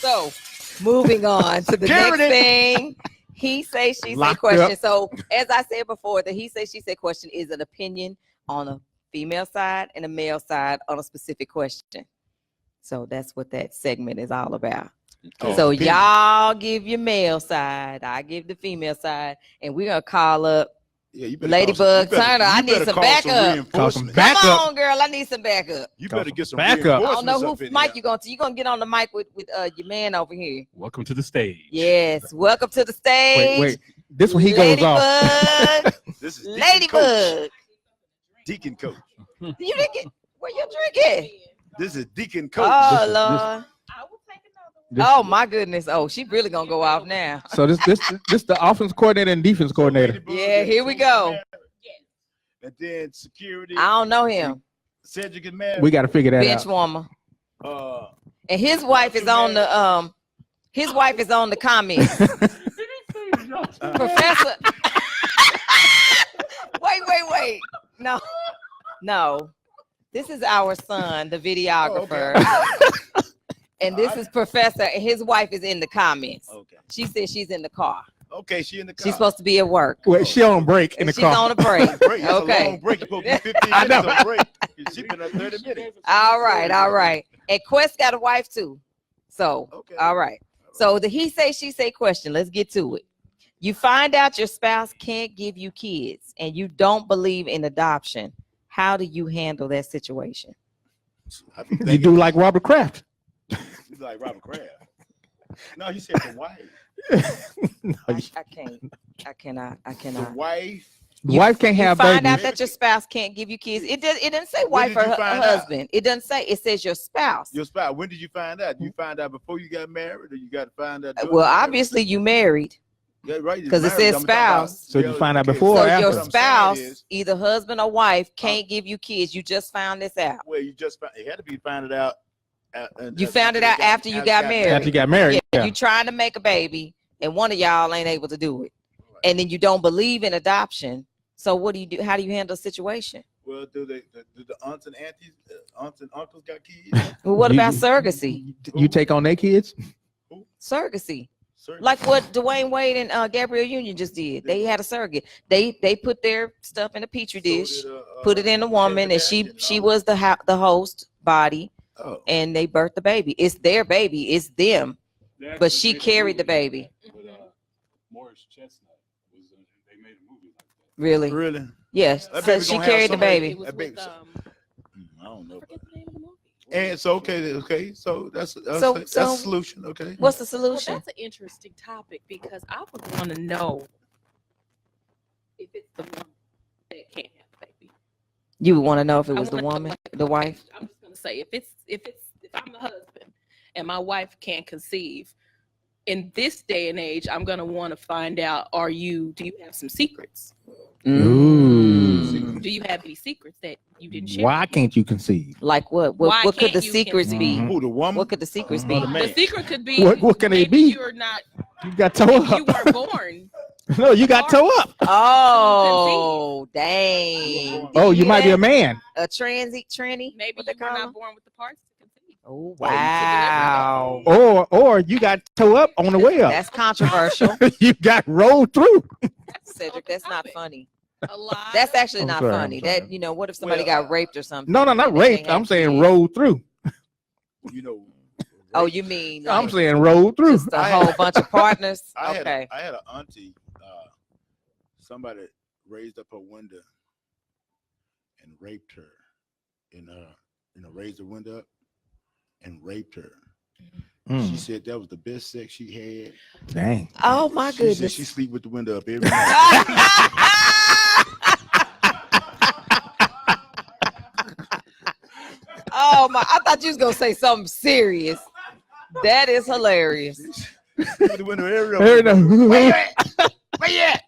So, moving on to the next thing. He say, she say question. So, as I said before, the he say, she say question is an opinion on a female side and a male side on a specific question. So that's what that segment is all about. So y'all give your male side, I give the female side, and we're gonna call up Ladybug Turner. I need some backup. Come on, girl, I need some backup. You better get some backup. I don't know who mic you going to. You gonna get on the mic with your man over here. Welcome to the stage. Yes, welcome to the stage. Wait. This one he goes off. This is Ladybug. Deacon Coach. You didn't get where you drinking? This is Deacon Coach. Oh Lord. I will take another one. Oh my goodness. Oh, she really gonna go off now. So this the offense coordinator and defense coordinator. Yeah, here we go. And then security. I don't know him. Cedric is married. We got to figure that out. Benchwarmer. And his wife is on the comments. Professor. Wait. No. This is our son, the videographer. And this is Professor, and his wife is in the comments. Okay. She said she's in the car. Okay, she's in the car. She's supposed to be at work. Wait, she on break in the car. She's on a break. Okay. Okay. A long break. You're supposed to be 15 minutes on break. She's been up 30 minutes. All right. And Quest got a wife too. So, okay. All right. So the he say, she say question. Let's get to it. You find out your spouse can't give you kids and you don't believe in adoption. How do you handle that situation? You do like Robert Kraft. You like Robert Kraft. No, he said the wife. No, I cannot. The wife. The wife can't have babies. Find out that your spouse can't give you kids. It didn't say wife or husband. It doesn't say. It says your spouse. Your spouse. When did you find out? You find out before you got married, or you got to find out? Well, obviously you married. Yeah, right. Because it says spouse. So you find out before so or after? Your spouse, either husband or wife, can't give you kids. You just found this out. Well, you just found it had to be found it out. You found it out after you got married. After you got married. Yeah. You trying to make a baby, and one of y'all ain't able to do it, and then you don't believe in adoption. So what do you do? How do you handle the situation? Well, do the aunts and aunties, aunts and uncles got kids? Well, what about surrogacy? You take on their kids? Surrogacy. Like what Dwayne Wade and Gabrielle Union just did. They had a surrogate. They put their stuff in a petri dish, put it in a woman, and she was the host body, and they birthed the baby. It's their baby. It's them, but she carried the baby. Morris Chestnut was they made a movie like that. Really? Really? Yes. So she carried the baby. I don't know. And so so that's a solution. Okay. What's the solution? Well, that's an interesting topic because I would want to know if it's the woman that can't have a baby. You would want to know if it was the woman, the wife. I'm just gonna say if I'm the husband and my wife can't conceive, in this day and age, I'm gonna want to find out: do you have some secrets? Ooh. Do you have any secrets that you didn't share? Why can't you conceive? Like what? What could the secrets be? Who, the woman? What could the secrets be? The secret could be what can they be? You're not. You got toe up. You weren't born. No, you got toe up. Oh, dang. Oh, you might be a man. A tranny. Maybe you were not born with the parts to conceive. Oh, wow. Or you got toe up on the way up. That's controversial. You got rolled through. Cedric, that's not funny. That's actually not funny. That what if somebody got raped or something? No, not raped. I'm saying rolled through. Oh, you mean? I'm saying rolled through. Just a whole bunch of partners. I had an auntie. Somebody raised up her window and raped her, and raised the window up and raped her. She said that was the best sex she had. Dang. Oh my goodness. She said she sleep with the window up every night. Oh my! I thought you was gonna say something serious. That is hilarious. The window every night. Where you at?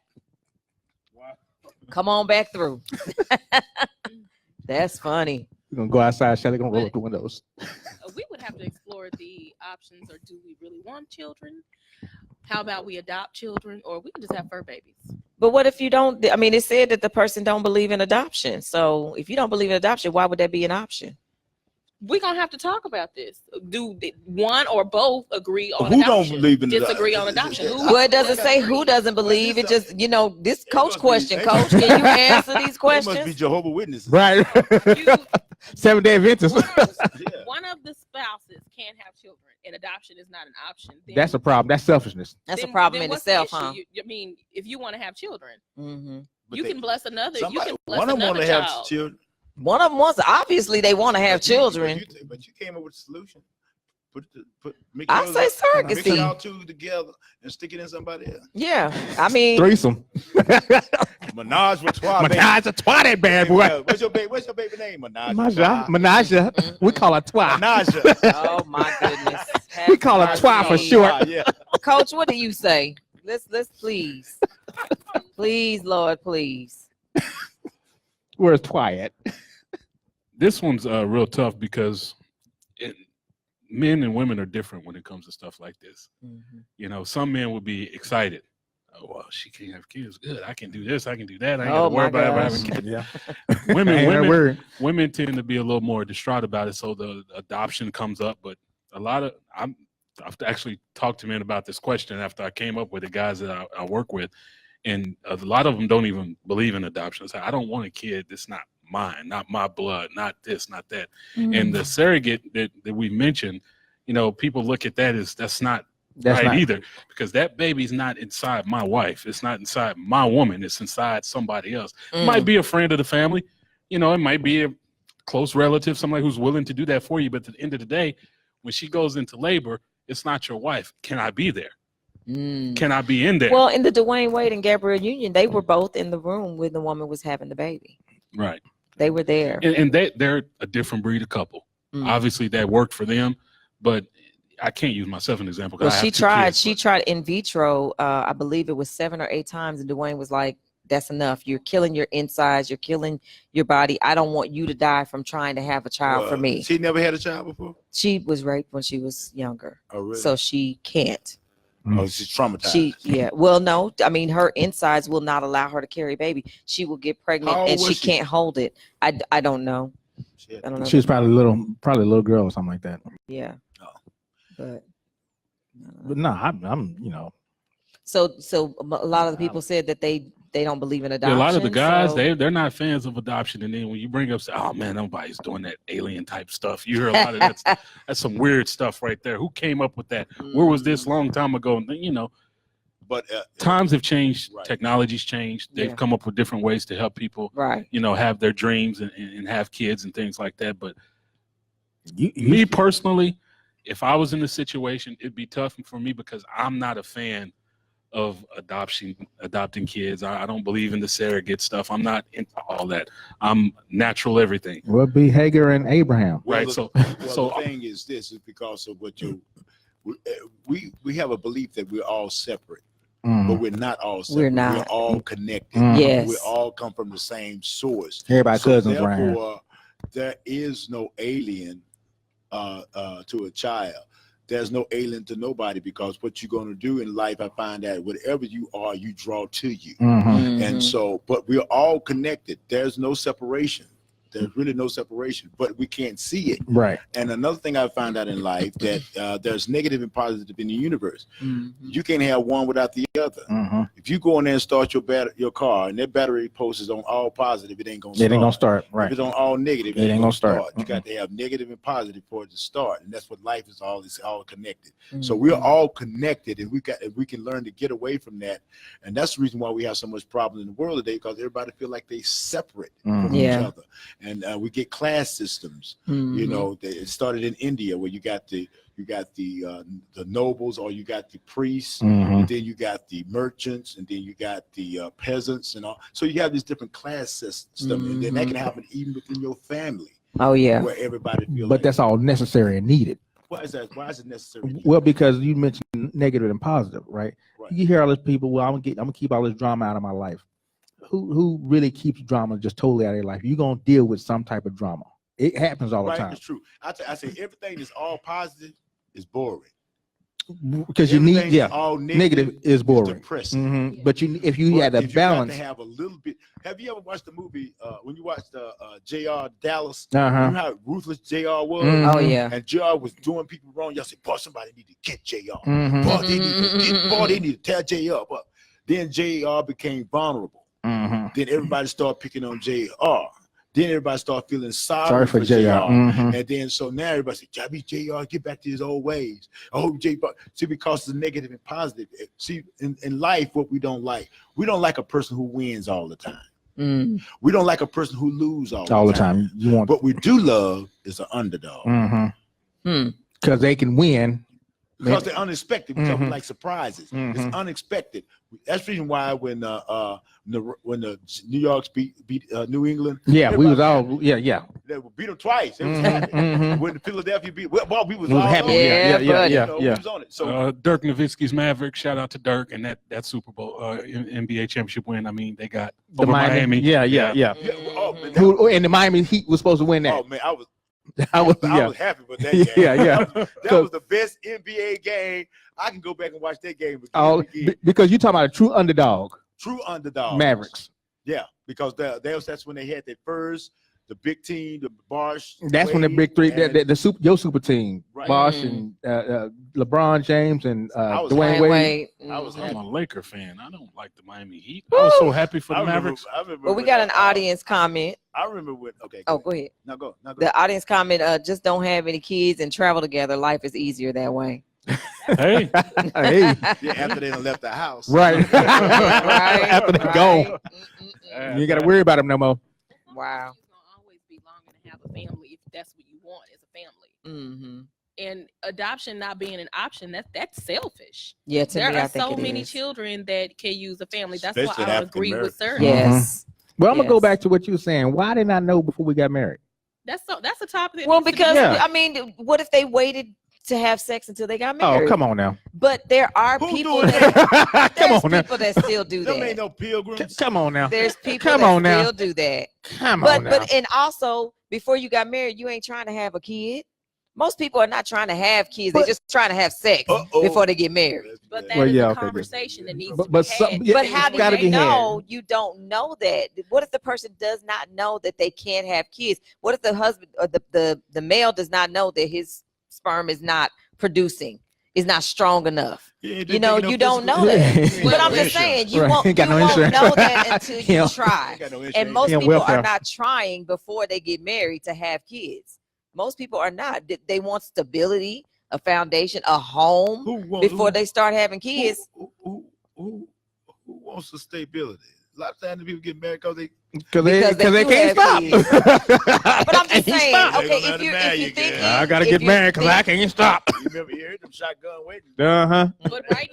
Come on back through. That's funny. We're gonna go outside, Shelly. Gonna roll up the windows. We would have to explore the options, or do we really want children? How about we adopt children, or we can just have fur babies? But what if you don't? I mean, it said that the person don't believe in adoption. So if you don't believe in adoption, why would that be an option? we're gonna have to talk about this. Do one or both agree on Who adoption? don't believe in disagree on adoption? Well, it doesn't say who doesn't believe. It just, this coach question. Coach, can you answer these They must be questions? Jehovah's Witnesses. Right. You- 7-day Adventist. Yeah. one of the spouses can't have children, and adoption is not an option. Then, That's a problem. That's selfishness. That's a then- problem then in what's the itself, issue? huh? I mean, if you want to have children, Hmm. But you they- can bless another. You somebody- can bless one of them another want to have child. children. One of them wants. Obviously, they want to have But you- children. But you came up with a solution. Mix I yours say up, mix surrogacy. y'all two together and stick it in somebody else. Yeah, I mean, Threesome. Menage with trois. Menage a trois, that bad boy. What's your baby name? Menage. Menage. We call her trois. Menage. oh my goodness. We call her trois for short. Yeah. Coach, what do you say? Let's please, please, Lord, please. Where's trois at? This one's real tough because men and women are different when it comes to stuff like this. Some men would be excited. Oh, well, she can't have kids. Good. I can do this. I can do that. I ain't got to worry about ever having kids. Yeah. Women tend to be a little more distraught about it. So the adoption comes up, but I've actually talked to men about this question after I came up with the guys that I work with. And a lot of them don't even believe in adoption. Say, I don't want a kid. That's not mine, not my blood, not this, not that. And the surrogate that we mentioned, people look at that as that's not right either, because that baby's not inside my wife. It's not inside my woman. It's inside somebody else. It might be a friend of the family. It might be a close relative, somebody who's willing to do that for you. But at the end of the day, when she goes into labor, it's not your wife. Can I be there? Can I be in there? Well, in the Dwayne Wade and Gabrielle Union, they were both in the room when the woman was having the baby. Right. They were there. And they're a different breed of couple. Obviously, that worked for them, but I can't use myself as an example. Well, she tried in vitro. I believe it was 7 or 8 times, and Dwayne was like, "That's enough. You're killing your insides. You're killing your body. I don't want you to die from trying to have a child for me." She never had a child before? She was raped when she was younger. Oh, really? So she can't. Oh, she's traumatized. Well, no, I mean, her insides will not allow her to carry a baby. She will get pregnant and she can't hold it. I don't know. I don't know. She was probably a little girl or something like that. Yeah. Oh. But no, I'm So a lot of the people said that they don't believe in adoption. A lot of the guys, so- they're not fans of adoption. And then when you bring up, say, oh man, nobody's doing that alien type stuff. You hear a lot of that. That's some weird stuff right there. Who came up with that? Where was this long time ago? But times have changed. Right. Technology's changed. They've come up with different ways to help people, right? Have their dreams and have kids and things like that. But me personally, if I was in the situation, it'd be tough for me because I'm not a fan of adopting kids. I don't believe in the surrogate stuff. I'm not into all that. I'm natural everything. Would be Hagar and Abraham. Right. The thing is because of what we have a belief that we're all separate, but we're not all separate. We're not. We're all connected. Yes. We all come from the same source. Everybody cousins around here. Therefore, there is no alien to a child. There's no alien to nobody, because what you're going to do in life, I find that whatever you are, you draw to you. And so, but we're all connected. There's no separation. There's really no separation, but we can't see it. Right. And another thing I found out in life, that there's negative and positive in the universe. You can't have one without the other. If you go in there and start your car and that battery post is on all positive, it ain't gonna start. It ain't gonna start. Right. If it's on all negative, it ain't gonna start. You got to have negative and positive for it to start, and that's what life is all. It's all connected. So we're all connected, and we can learn to get away from that. And that's the reason why we have so much problem in the world today, because everybody feel like they separate from each other. And we get class systems. It started in India, where you got the nobles, or you got the priests, and then you got the merchants, and then you got the peasants, and all. So you have this different class system, and then that can happen even within your family. Oh yeah, where everybody feels. But that's all necessary and needed. Why is that? Why is it necessary? Well, because you mentioned negative and positive, right? You hear all these people. Well, I'm gonna keep all this drama out of my life. Who really keeps drama just totally out of their life? You're gonna deal with some type of drama. It happens all the time. It's true. I say everything that's all positive is boring. because you need Everything's all negative is boring. depressing. Mhm. But if you had a if you got balance, to have a little bit. Have you ever watched the movie when you watched J.R. Dallas? Uh-huh. You know how ruthless J.R. was? Mhm. Oh yeah. And J.R. was doing people wrong. Y'all said, boy, somebody need to get J.R. Mhm. Boy, they need to tear J.R. up. Then J.R. became vulnerable. Mhm. Then everybody started picking on J.R. Then everybody started feeling sorry sorry for for JR. J.R. Mhm. And then so now everybody say, JR, get back to his old ways. Oh, JR. See, because it's negative and positive. See, in life, what we don't like a person who wins all the time. Mm. We don't like a person who loses all all the time. You want, What we do love is an underdog. because they can win. Because they're unexpected. We Mhm. like surprises. Mhm. It's unexpected. That's the reason why when the New York beat New England, Yeah, we was everybody all yeah. they beat them twice. It was Mhm. happy. Mhm. When the Philadelphia beat, well, we was We was all happy. on it. Yeah, buddy. You know, we was on it. So Dirk Nowitzki's Mavericks. Shout out to Dirk and that Super Bowl NBA championship win. I mean, they got The over Miami. Yeah. yeah, oh, man, that, Who and the Miami Heat was supposed to win that. oh man, I was I was happy with that game. Yeah. That was the best NBA game. I can go back and watch that game again. Because you're talking about a true underdog, True underdog. Mavericks. Yeah, because that's when they had their first, the big team, the Bosh. That's when the big three, your super team, Right. Bosh Mhm. and LeBron James and was Dwayne Wade. I was I'm happy. a Laker fan. I don't like the Miami Heat. I was so happy for the Mavericks. I remember Well, we when, got an audience comment. I remember when. Okay. Oh, go ahead. Now go. The audience comment: just don't have any kids and travel together. Life is easier that way. Hey, Hey, Yeah, after they done left the house. right. Right, After they right. go, Mm-mm-mm. you ain't got to worry about them no more. Wow. It's gonna always be longer to have a family if that's what you want as a family. Mm-hmm. And adoption not being an option, that's selfish. Yeah, to There me, I are think so it many is. children that can use a family. That's Especially why I agree with African-Americans. Sir. Yes. Well, I'm gonna go Yes. back to what you were saying. Why didn't I know before we got married? That's a topic. That Well, needs to be because Yeah. I mean, what if they waited to have sex until they got Oh, married? come on now. But there are Who people doing that Come there's on now. people that still do Them ain't that. no pilgrims. Come on now. There's people Come that on now. still do that. Come on now. But and also before you got married, you ain't trying to have a kid. Most people are not trying to have kids. They're But- just trying to have sex Uh-oh. before they get married. But that Well, is yeah, a okay, good. conversation that needs But- to but be some- had. yeah, But it's how do gotta they be had. know you don't know that? What if the person does not know that they can't have kids? What if the husband or the male does not know that his sperm is not producing, is not strong enough? You know, you don't know that. But I'm just saying, you Right. won't, Ain't got you no won't insurance. know that until you Yeah. try. And most Yeah, people welfare. are not trying before they get married to have kids. Most people are not. They want stability, a foundation, a home before they start having kids. Who wants the stability? A lot of times people get married because they Because Because they they do can't have stop. But I'm just Can't saying, stop. okay, They gonna if you marry you, think girl. I gotta get married because I can't stop. you remember you heard them shotgun waiting. Uh-huh. But right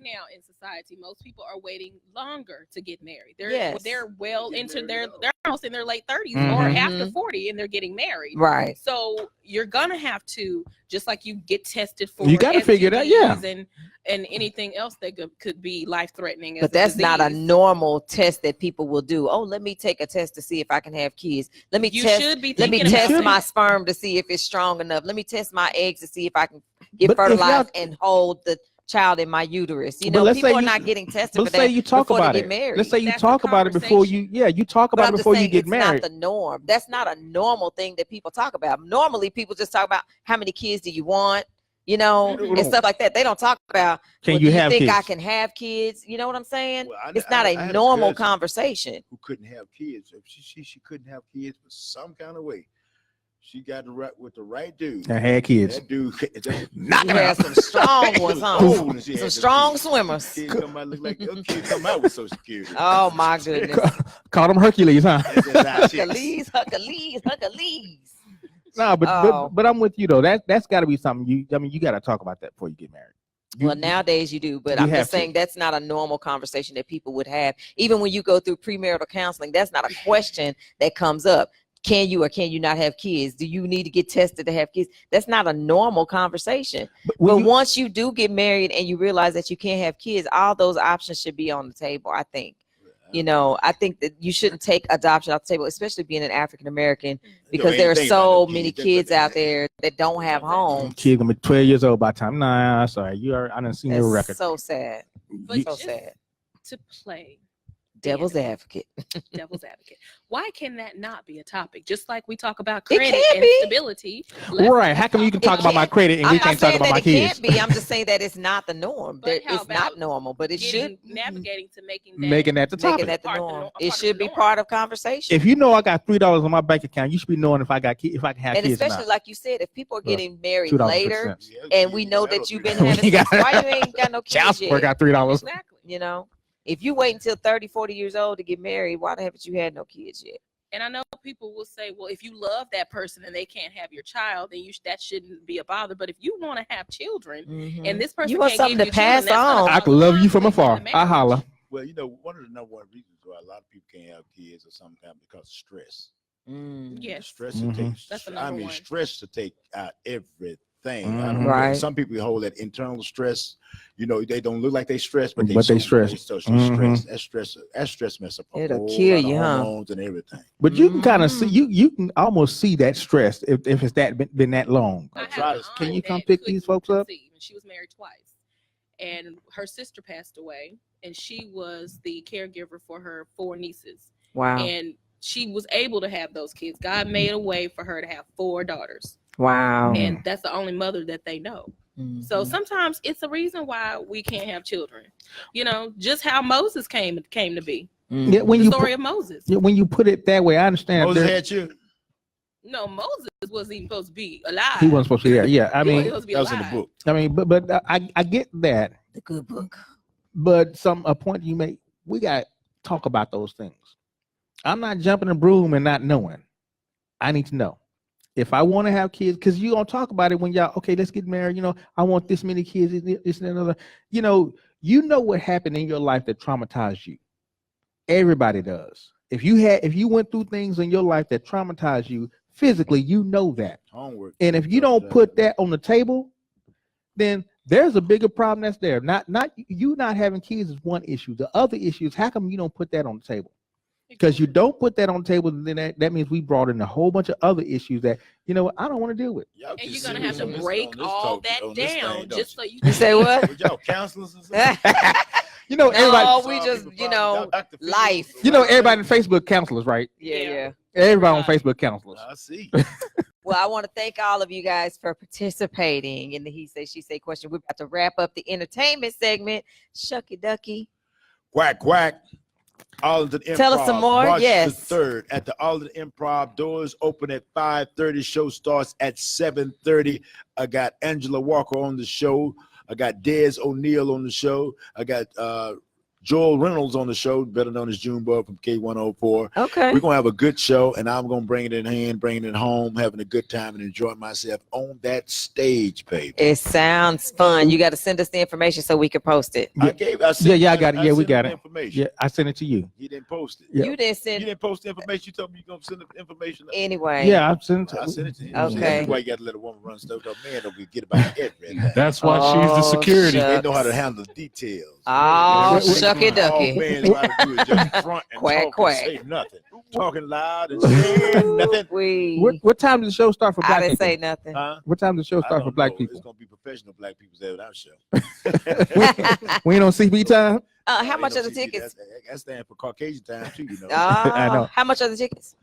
now in society, most people are waiting longer to get married. Yes. They're well Get into married they're almost in their late 30s or Mhm. after 40 and they're getting married. right. So you're gonna have to, just like you get tested for You gotta figure it out, yeah. STDs and anything else that could be life threatening. But that's not a normal test that people will do. Oh, let me take a test to see if I can have kids. Let me You test. should be Let me thinking about test that. my sperm to see if it's strong enough. Let me test my eggs to see if I can get But if fertilized y'all- and hold the child in my uterus. You But know, let's say people are you- not getting tested But for say that you talk before about they it. get married. Let's say you That's the talk about it before you. Yeah, you talk But about I'm it just before you saying get it's married. not the norm. That's not a normal thing that people talk about. Normally, people just talk about how many kids do you want, you know, Yeah. and stuff like that. They don't talk about Can well, you do have think I kids? can have kids? You know what I'm saying? Well, It's not I a had a normal cousin conversation. who couldn't have kids. She couldn't have kids for some kind of way. She got with the right dude. I had kids. That dude, Knock You it had out. some strong ones, huh? old and she had Some them strong kids. swimmers. Kids come out look like your kids come out with Social Security. Oh my goodness. Call them Hercules, huh? That's just how chicks. Hercules. No, Oh. but I'm with you though. That's got to be something you got to talk about that before you get married. Well, nowadays you do, but you I'm have just saying that's not a normal conversation that people would have. Even when you go through premarital counseling, that's not a question that comes up. Can you or can you not have kids? Do you need to get tested to have kids? That's not a normal conversation. But once you do get married and you realize that you can't have kids, all those options should be on the table, I think. You know, I think that you shouldn't take adoption off the table, especially being an African American, because there are so many kids out there that don't have homes. Kid gonna be 12 years old by the time. Nah, sorry, I didn't see your record. So sad. But So just sad. to play Devil's advocate. devil's advocate. Why can that not be a topic? Just like we talk about It credit can and be. stability. Right? How come you can talk about my credit and we can't talk about my it kids? can't be. I'm just saying that it's not the norm. But how It's not about normal, but it should navigating to making Making that the topic. making that the Part of the norm. norm- It part of should the be norm. part of conversation. If you know I got $3 on my bank account, you should be knowing if I can have And kids or especially not. like you said, if people are getting married $2.50. later, and we know that you've been We having got- sex, why you ain't got no Child kids support yet? got $3. Exactly. You know, if you wait until 30, 40 years old to get married, why the haven't you had no kids yet? And I know people will say, well, if you love that person and they can't have your child, then that shouldn't be a bother. But if you want to have children and this person You want can't something give to you children, pass that's gonna on. I cause can love you from conflict in afar. the I marriage. holla. Well, you know, one of the number one reasons why a lot of people can't have kids or something because of stress. Yes. Stress Mhm. to take. That's the I number mean, one. stress to take out everything. I Mhm. don't know. Right. Some people hold that internal stress. You know, they don't look like they stress, but they But they so- stress. socially Mhm. stress. That stress mess up a It'll whole kill lot of you, huh? hormones and everything. But you can kind of Mhm. see you can almost see that stress if it's been that long. I have try an to- Can aunt you come that pick couldn't these folks up? conceive, and she was married twice, and her sister passed away, and she was the caregiver for her 4 nieces, Wow. and she was able to have those kids. God made a way for her to have 4 daughters, Wow. and that's the only mother that they know. So Mhm. sometimes it's a reason why we can't have children. You know, just how Moses came to be. Yeah, when The you story of Moses. when you put it that way, I understand. Moses there- had children. No, Moses wasn't even supposed to be alive. he wasn't supposed to be there. Yeah, I He wasn't mean, supposed to be That was in the alive. book. but I get that. The good book. But a point you make, we got to talk about those things. I'm not jumping a broom and not knowing. I need to know if I want to have kids, because you gonna talk about it when y'all okay, let's get married. You know, I want this many kids, this and another. You know what happened in your life that traumatized you. Everybody does. If you went through things in your life that traumatized you physically, you know that. Homework. And if you don't put that on the table, then there's a bigger problem that's there. Not you not having kids is one issue. The other issue is how come you don't put that on the table? Because you don't put that on the table, then that means we brought in a whole bunch of other issues that I don't want to deal with. Y'all And get you're gonna serious have on to this- break on this all talk- that on this thing, down don't just so you? you can say what? Would y'all counselors or something? Everybody. No, we just, life. Everybody in Facebook counselors, right? Yeah. Everybody on Facebook counselors. I see. Well, I want to thank all of you guys for participating in the He Say, She Say question. We're about to wrap up the entertainment segment. Shucky Ducky. Quack, quack. Arlington Improv. Tell us some more. March Yes. the 3rd at the Arlington Improv. Doors open at 5:30. Show starts at 7:30. I got Angela Walker on the show. I got Des O'Neill on the show. I got Joel Reynolds on the show, better known as Junebug from K104. Okay. We're going to have a good show, and I'm going to bring it in hand, bringing it home, having a good time, and enjoying myself on that stage, baby. It sounds fun. You got to send us the information so we can post it. I sent I got it. Yeah, we sent got him it. Information. Yeah, I sent it to you. He didn't post it. Yeah. You didn't You send didn't post the information. You told me you're going to send the information. anyway. Yeah, I sent it. I sent it to him. Okay. That's why you got to let a woman run stuff. A man don't get about everything. That's why she's the Oh, security. shucks. They know how to handle the details. Oh, Everything shucky ducky. All men know how to do is just front and Quack, talk quack. and say nothing. Talking loud and saying nothing. What time does the show start for I black didn't people? say nothing. Huh? What time does the show I start for don't black know. people? It's going to be professional black people there with our show. We ain't on CB time. How much are the See, tickets? That stands for Caucasian time too, you know. I know. How much are the tickets?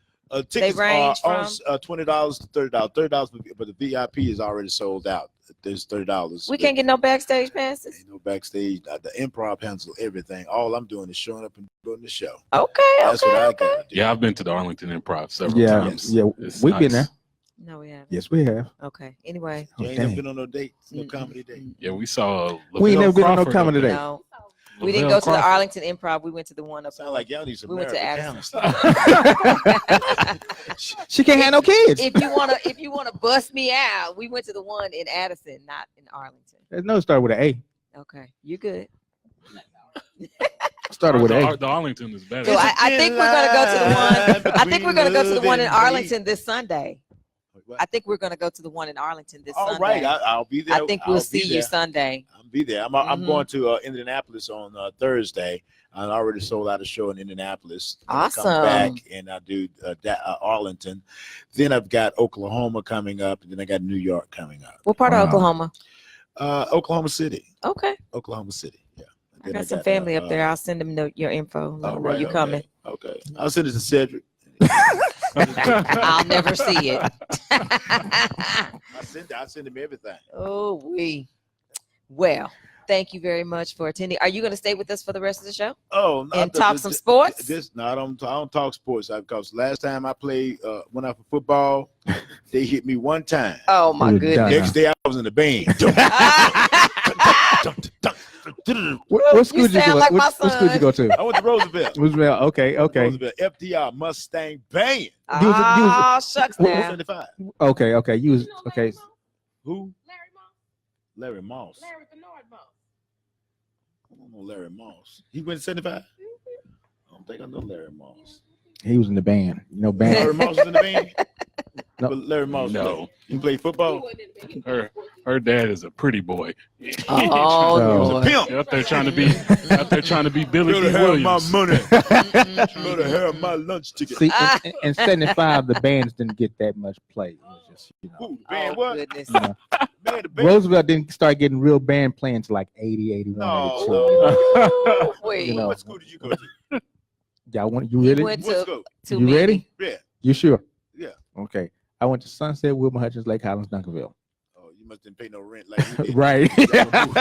Tickets range are from? on $20 to $30. $30, but the VIP is already sold out. There's $30. We can't get no backstage passes. Ain't no backstage. The Improv handles everything. All I'm doing is showing up and doing the show. Okay. That's what I Okay. gotta do. Yeah, I've been to the Arlington Improv several Yeah, times. yeah, It's we've been nice. there. No, we haven't. Yes, we have. Okay. Anyway. You Oh, ain't never dang. been on no dates, no Mm-mm. comedy date. Yeah, we saw. We ain't Lavelle never been on no Crawford comedy up there. date. No. We didn't Lavelle go to the Crawford. Arlington Improv. We went to the one up. Sound like y'all need some We went to marriage Addison. counseling. She can't have no kids. if you wanna bust me out, we went to the one in Addison, not in Arlington. There's no start with an A. Okay, you good. Started with an A. The Arlington is better. So I think we're gonna go to the one. I think we're gonna go to the one in Arlington this Sunday. I think we're going to go to the one in Arlington this All Sunday. right, I'll be there. I think we'll see you Sunday. I'll be there. I'm going to Indianapolis on Thursday. I already sold out a show in Indianapolis. Awesome. Come back and I do Arlington. Then I've got Oklahoma coming up, and then I got New York coming up. What part of Oklahoma? Oklahoma City. Okay. Oklahoma City. Yeah. I got some family up there. I'll send them your info. Let them know you're coming. Okay. I'll send it to Cedric. I'll never see it. I send him everything. Oh, well, thank you very much for attending. Are you going to stay with us for the rest of the show? Oh, and talk some sports? I don't talk sports because last time I played, went out for football, they hit me one time. Oh my goodness! Next day I was in the band. What school did you go? Like what school did you go to? I went to Roosevelt. Roosevelt. Okay. Roosevelt, FDR Mustang Band. Oh, shucks now. 75. Okay. You was okay. Who? Larry Moss. Larry Bernard Moss. I don't know Larry Moss. He went to 75? I don't think I know Larry Moss. He was in the band. You know, band. Larry Moss was in the band? No. But Larry Moss, No. He played football? Her dad is a pretty boy. Oh, He was a pimp. Out there trying to be Billy Go D. to hell with my Williams. money. Go to hell with my lunch ticket. See, in 75, the bands didn't get that much play. It was just, Who, band what? Goodness. Man, the band. Roosevelt didn't start getting real band playing until like 80, 81, No. 82. Ooh, wait. You know. What school did you go to? You really? went What to, school? to You me. ready? Yeah. You sure? Yeah. Okay. I went to Sunset, Wilma Hutchins, Lake Highlands, Duncanville. Oh, you must didn't pay no rent like you did. Right.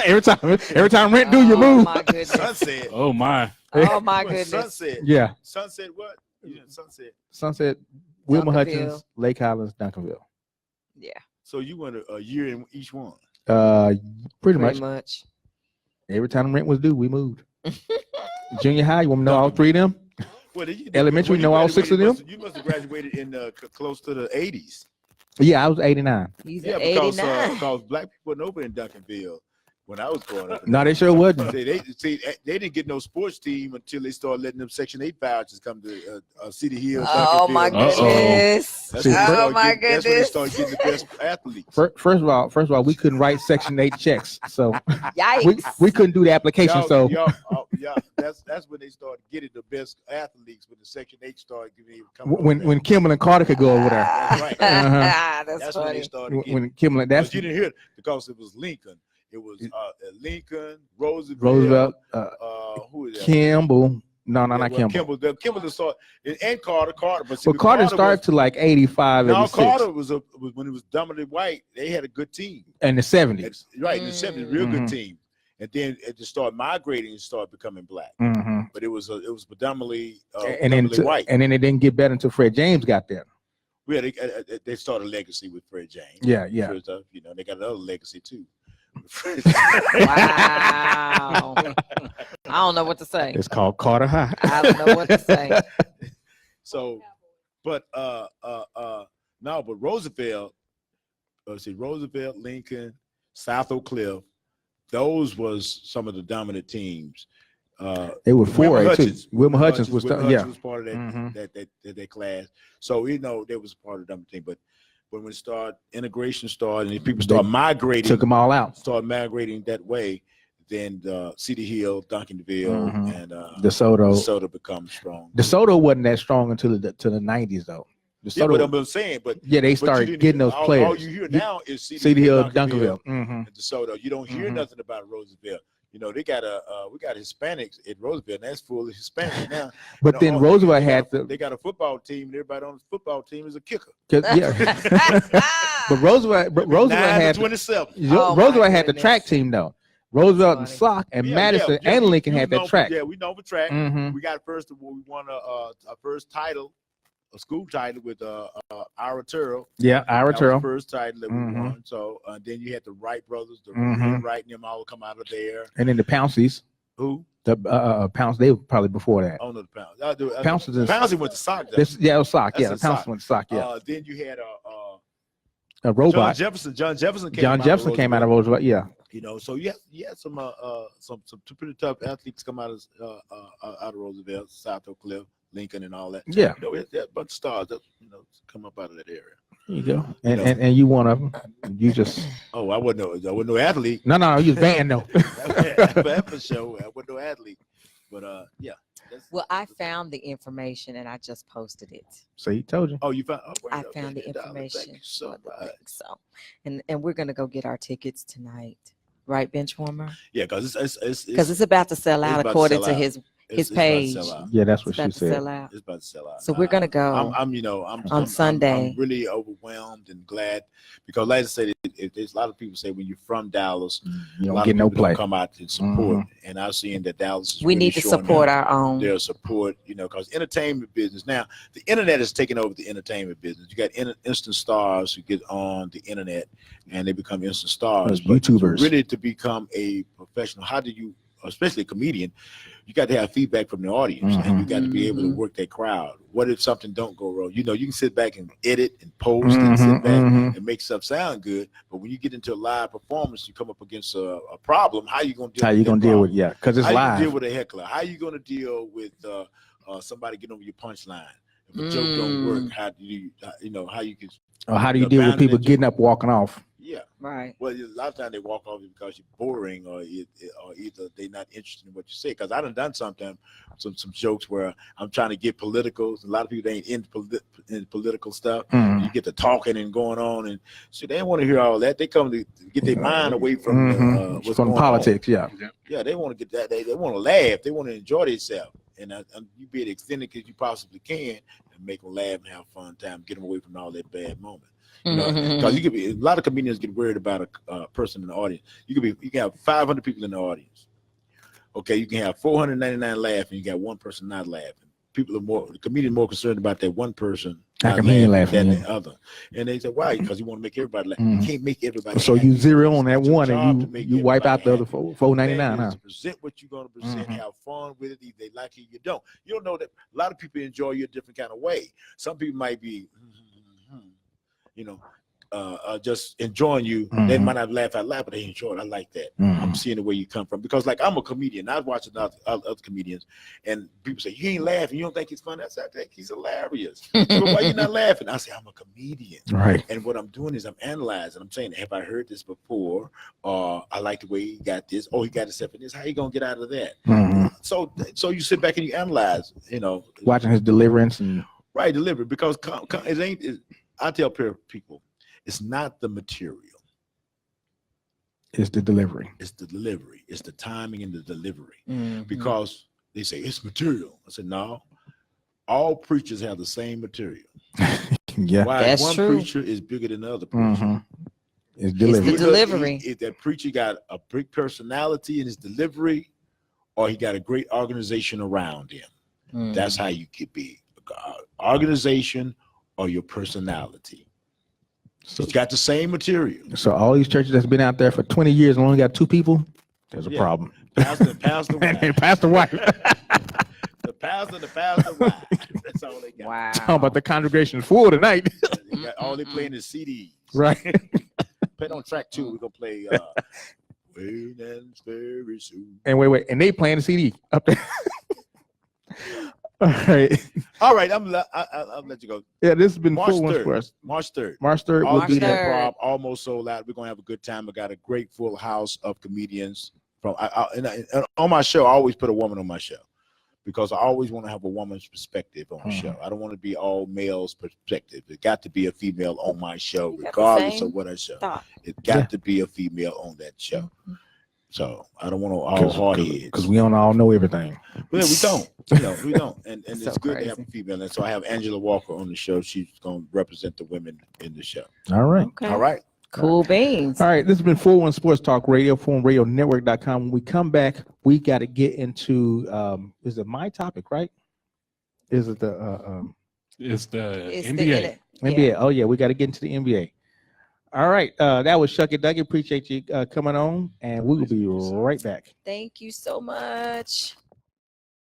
every time rent due, you Oh move. my goodness. Sunset. Oh my! Oh my What, goodness. Sunset. Yeah. Sunset what? You did Sunset. Sunset, Wilma Duncanville. Hutchins, Lake Highlands, Duncanville. Yeah. So you went a year in each one. Pretty much. Every time rent was due, we moved. Junior high, you want me to know all three of them? What did you Elementary, when you know all six of them? You must have graduated in close to the 80s. Yeah, I was 89. He's Yeah, at because 89. black people wasn't over in Duncanville when I was growing up. No, they sure wasn't. They didn't get no sports team until they started letting them Section 8 vouchers come to City Hill. Oh my Duncanville. goodness. That's when they Oh started my getting- That's when they goodness. started getting the best athletes. First of all, we couldn't write Section 8 checks, so Yikes. we couldn't do the application. So That's when they started getting the best athletes when the Section 8 started coming. when Kimball and Carter could go over there, That's right. That's That's when funny. they started getting. when Kimball, that's But you didn't hear it because it was Lincoln. It was Lincoln, Roosevelt, who is that? Kimball. No, not Well, Kimball. Kimball started, and Carter. But see, But when Carter started was, to like 85, no, 86, Carter was when it was dominantly white. They had a good team, in the 70s. right? In the 70s, real good Mhm. team. And then it just started migrating and started becoming black. Mm-hmm. But it was predominantly And then predominantly white. and then it didn't get better until Fred James got there. Yeah, they started a legacy with Fred James. Yeah. Sure stuff, they got another legacy too. Wow. I don't know what to say. It's called Carter High. I don't know what to say. So, but but Roosevelt, Roosevelt, Lincoln, South Oak Cliff, those was some of the dominant teams. They were 4A too. Wilma Hutchins was Wilma yeah. Hutchins was part of that, Mhm. that class. So they was part of the dominant team. But when integration started and people started migrating, Took them all out. started migrating that way, then City Hill, Duncanville, Mhm. and DeSoto becomes strong. DeSoto wasn't that strong until the 90s though. Yeah, but DeSoto, I'm saying, but yeah, they but you started didn't- getting those players. All you hear now is City Hill, Duncanville. Mhm. and DeSoto. You don't hear Mhm. nothing about Roosevelt. They got we got Hispanics at Roosevelt, and that's full of Hispanics now. But then Roosevelt had they got a football team, and everybody on the football team is a kicker. yeah. But Roosevelt 9 had to 27. Oh, my Roosevelt had the goodness. track team though. Roosevelt and Funny. Sock and Yeah, Madison yeah, and we- Lincoln we had know that for- track. Yeah, we know for track. Mhm. We got we won our first title, a school title with Ira Turrell. Yeah, Ira That was the Turrell. first title that we Mhm. won. So then you had the Wright brothers, the Mhm. Wright and them all come out of there. And then the Pounceys. Who? The Pounce, they were probably before that. I don't know the Pounds. Pounces is- Pouncey went to sock. Yeah, it was Sock. That's Yeah, a the Pounce Sock. went to Sock. Yeah, Then you had a robot. John Jefferson came John Jefferson came out of Roosevelt. Yeah, So you had some pretty tough athletes come out of Roosevelt, South Oak Cliff, Lincoln, and all that. yeah. We had a bunch of stars that come up out of that area. There you go. And you one of them. You just I wasn't no athlete. no, you was banned though. For sure, I wasn't no athlete. But yeah. Well, I found the information and I just posted it. So he told you. Oh, you found? I found the information. Thank you so for the much. thing, so, and we're gonna go get our tickets tonight, right, Benchwarmer? Yeah, because it's about to sell out according to his page. Yeah, that's what It's about she to said. sell out. It's about to sell out. So we're gonna go. I'm Sunday. I'm really overwhelmed and glad because, like I said, there's a lot of people say when you're from Dallas, You a don't lot get of no people play. don't come out and support. And I've seen that Dallas is We really need to showing support our own. their support, because entertainment business now, the internet is taking over the entertainment business. You got instant stars who get on the internet and they become instant stars. But YouTubers. really, to become a professional, how do you, especially a comedian, you got to have feedback from the audience, and you got to be able to work that crowd. What if something don't go wrong? You can sit back and edit and post and sit back and make stuff sound good. But when you get into a live performance, you come up against a problem. How you gonna deal? How you gonna deal with because it's how live. you deal with a heckler? How you gonna deal with somebody getting over your punchline? If a joke don't work, how do you how you can? Or how do you deal with people getting up, walking off? Yeah. Right. Well, a lot of times they walk off because you're boring, or either they're not interested in what you say. Because I done some jokes where I'm trying to get political. A lot of people ain't in political stuff. You get to talking and going on, and so they don't want to hear all that. They come to get their mind away from what's from going politics. on. Yeah, they want to get that. They want to laugh. They want to enjoy themselves, and you be as extended as you possibly can, and make them laugh and have a fun time. Get them away from all that bad moment. Because you could be, a lot of comedians get worried about a person in the audience. You can have 500 people in the audience. Okay, you can have 499 laughing. You got one person not laughing. The comedian more concerned about that one person not laughing than the other. And they say, why? Because you want to make everybody laugh. You can't make everybody. So happy. you zero on that It's your one, job and to make you wipe out the everybody other happy. 499, huh? To present what you're going to present, have fun with it. Either they like it, you don't. You don't know that a lot of people enjoy you a different kind of way. Some people might be, just enjoying you. They might not laugh out loud, but they enjoy it. I like that. I'm seeing the way you come from, because like I'm a comedian. I was watching other comedians, and people say, you ain't laughing, you don't think he's funny. I said, I think he's hilarious. So why you not laughing? I say, I'm a comedian, right? And what I'm doing is I'm analyzing. I'm saying, have I heard this before? I like the way he got this. Oh, he got himself in this. How you gonna get out of that? So you sit back and you analyze, watching his deliverance and delivery, because it ain't. I tell people, it's not the material. It's the delivery. It's the delivery. It's the timing and the delivery. Because they say it's material. I said, no. All preachers have the same material. Yeah, why that's one true. preacher is bigger than the other preacher. It's delivery. It's the delivery. If that preacher got a big personality in his delivery, or he got a great organization around him, that's how you could be. Organization or your personality. So it's got the same material. So all these churches that's been out there for 20 years and only got 2 people, there's a problem. Pastor and Pastor White. The pastor wife. That's all they got. Wow. Talking about the congregation is full tonight. They got, all they playing is CDs. Right. Play on track 2. We're gonna play Wait and Very Soon. And wait, and they playing the CD up there. All right. I'll let you go. Yeah, this has been March full 3rd. for us. March 3rd. March 3rd. All We'll be that there. Rob, almost sold out. We're gonna have a good time. I got a great full house of comedians. And on my show, I always put a woman on my show, because I always want to have a woman's perspective on the show. I don't want to be all male's perspective. It got to be a female on my show, regardless of what I show. It got to be a female on that show. So I don't want to all hard heads, because we don't all know everything. Yeah, we don't. We don't. And So it's good crazy. to have a female. And so I have Angela Walker on the show. She's going to represent the women in the show. All right. Okay. All right. Cool beans. All right. This has been 41 Sports Talk Radio, forum-radio-network.com. When we come back, we got to get into, is it my topic, right? Is it the It's the It's NBA. NBA? Oh, yeah. We got to get into the NBA. All right. That was Shucky Ducky. Appreciate you coming on, and we will be right back. Thank you so much.